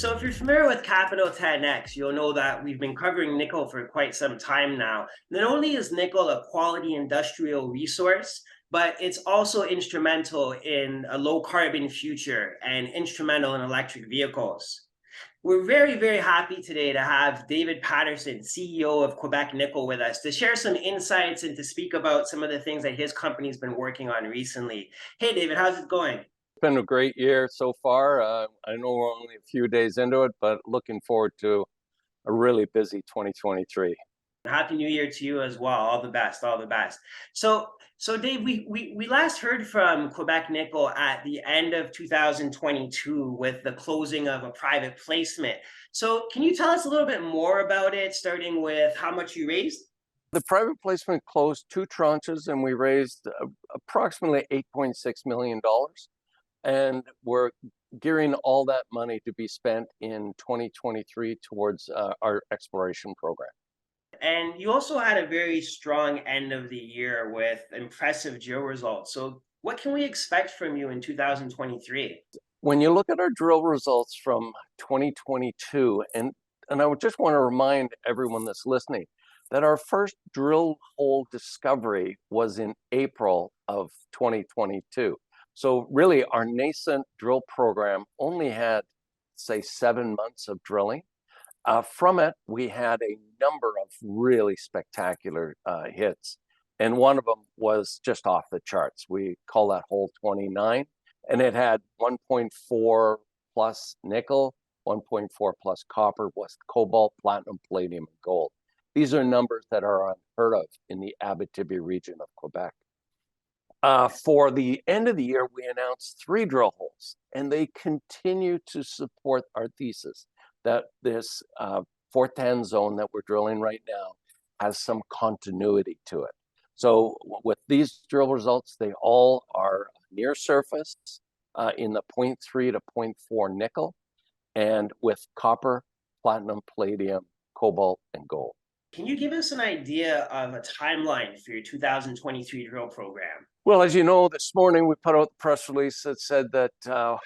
So if you're familiar with Capital 10X, you'll know that we've been covering nickel for quite some time now. Not only is nickel a quality industrial resource, but it's also instrumental in a low carbon future and instrumental in electric vehicles. We're very, very happy today to have David Patterson, CEO of Quebec Nickel, with us to share some insights and to speak about some of the things that his company's been working on recently. Hey, David, how's it going? Been a great year so far. I know we're only a few days into it, but looking forward to a really busy 2023. Happy New Year to you as well. All the best, all the best. So Dave, we last heard from Quebec Nickel at the end of 2022 with the closing of a private placement. So can you tell us a little bit more about it, starting with how much you raised? The private placement closed two tranches and we raised approximately $8.6 million. And we're gearing all that money to be spent in 2023 towards our exploration program. And you also had a very strong end of the year with impressive drill results. So what can we expect from you in 2023? When you look at our drill results from 2022, and I would just want to remind everyone that's listening that our first drill hole discovery was in April of 2022. So really our nascent drill program only had, say, 7 months of drilling. From it, we had a number of really spectacular hits. And one of them was just off the charts. We call that hole 29. And it had 1.4 plus nickel, 1.4 plus copper, plus cobalt, platinum, palladium, and gold. These are numbers that are unheard of in the Abitibi region of Quebec. For the end of the year, we announced 3 drill holes, and they continue to support our thesis that this fourth hand zone that we're drilling right now has some continuity to it. So with these drill results, they all are near surface in the 0.3 to 0.4 nickel, and with copper, platinum, palladium, cobalt, and gold. Can you give us an idea of a timeline for your 2023 drill program? Well, as you know, this morning we put out the press release that said that the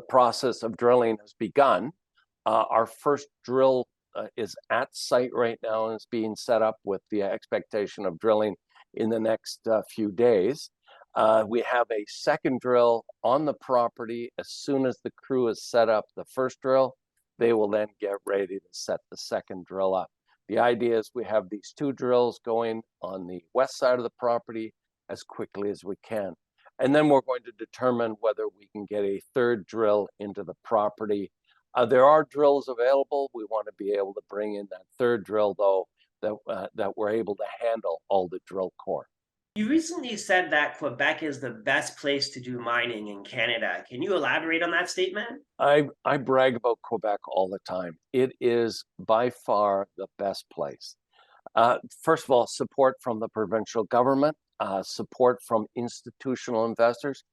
process of drilling has begun. Our first drill is at site right now and is being set up with the expectation of drilling in the next few days. We have a second drill on the property. As soon as the crew has set up the first drill, they will then get ready to set the second drill up. The idea is we have these 2 drills going on the west side of the property as quickly as we can. And then we're going to determine whether we can get a third drill into the property. There are drills available. We want to be able to bring in that third drill, though, that we're able to handle all the drill core. You recently said that Quebec is the best place to do mining in Canada. Can you elaborate on that statement? I brag about Quebec all the time. It is by far the best place. First of all, support from the provincial government, support from institutional investors.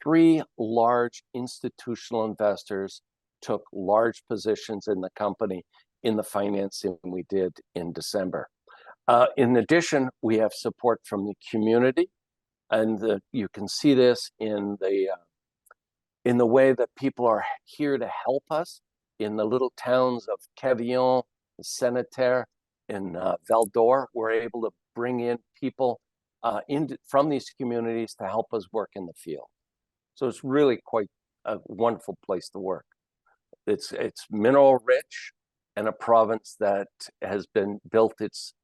3 large institutional investors took large positions in the company in the financing we did in December. In addition, we have support from the community, and you can see this in the way that people are here to help us in the little towns of Cavillon, Saint-Terre, and Val-d'Or. We're able to bring in people from these communities to help us work in the field. So it's really quite a wonderful place to work. It's mineral rich, and a province that has been built its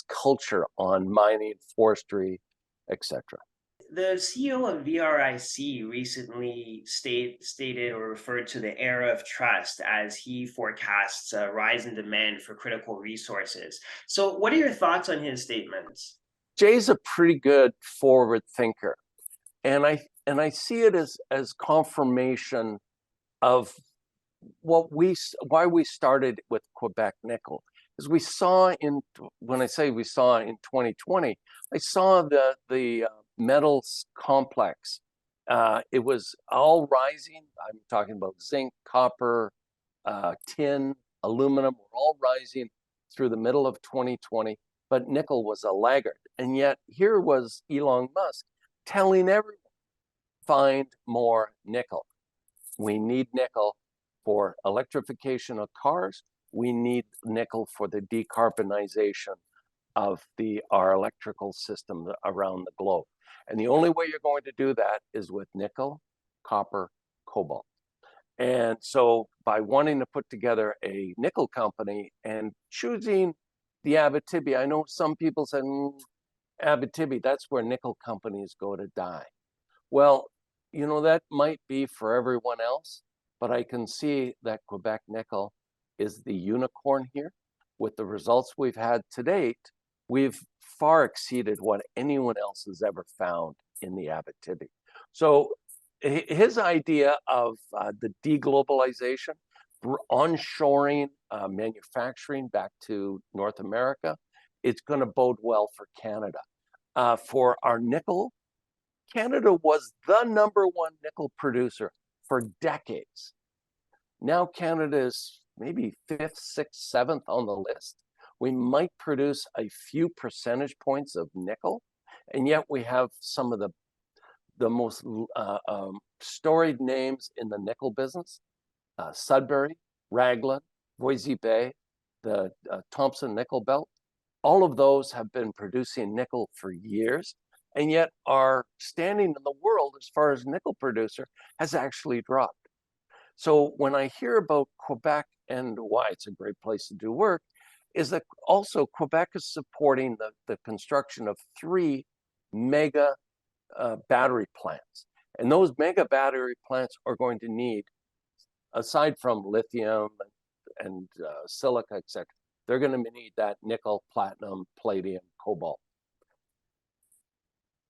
culture on mining, forestry, etc. The CEO of VRIC recently stated or referred to the era of trust as he forecasts a rise in demand for critical resources. So what are your thoughts on his statements? Jay's a pretty good forward thinker, and I see it as confirmation of why we started with Quebec Nickel. As we saw when I say we saw in 2020, I saw the metals complex. It was all rising. I'm talking about zinc, copper, tin, aluminum, were all rising through the middle of 2020, but nickel was a laggard. And yet here was Elon Musk telling everyone, find more nickel. We need nickel for electrification of cars. We need nickel for the decarbonization of our electrical system around the globe. And the only way you're going to do that is with nickel, copper, cobalt. And so by wanting to put together a nickel company and choosing the Abitibi, I know some people said, Abitibi, that's where nickel companies go to die. Well, you know, that might be for everyone else, but I can see that Quebec Nickel is the unicorn here. With the results we've had to date, we've far exceeded what anyone else has ever found in the Abitibi. So his idea of the deglobalization, onshoring manufacturing back to North America, it's going to bode well for Canada. For our nickel, Canada was the #1 nickel producer for decades. Now Canada is maybe 5th, 6th, 7th on the list. We might produce a few percentage points of nickel, and yet we have some of the most storied names in the nickel business: Sudbury, Raglan, Voisey Bay, the Thompson Nickel Belt. All of those have been producing nickel for years, and yet our standing in the world as far as nickel producer has actually dropped. So when I hear about Quebec and why it's a great place to do work, is that also Quebec is supporting the construction of 3 mega battery plants. And those mega battery plants are going to need, aside from lithium and silica, etc., they're going to need that nickel, platinum, palladium, cobalt.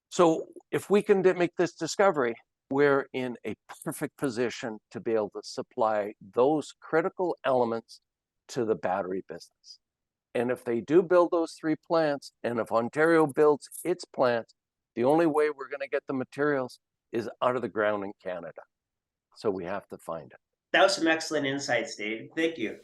So if we can make this discovery, we're in a perfect position to be able to supply those critical elements to the battery business. And if they do build those 3 plants, and if Ontario builds its plants, the only way we're going to get the materials is out of the ground in Canada. So we have to find it. That was some excellent insights, Dave. Thank you.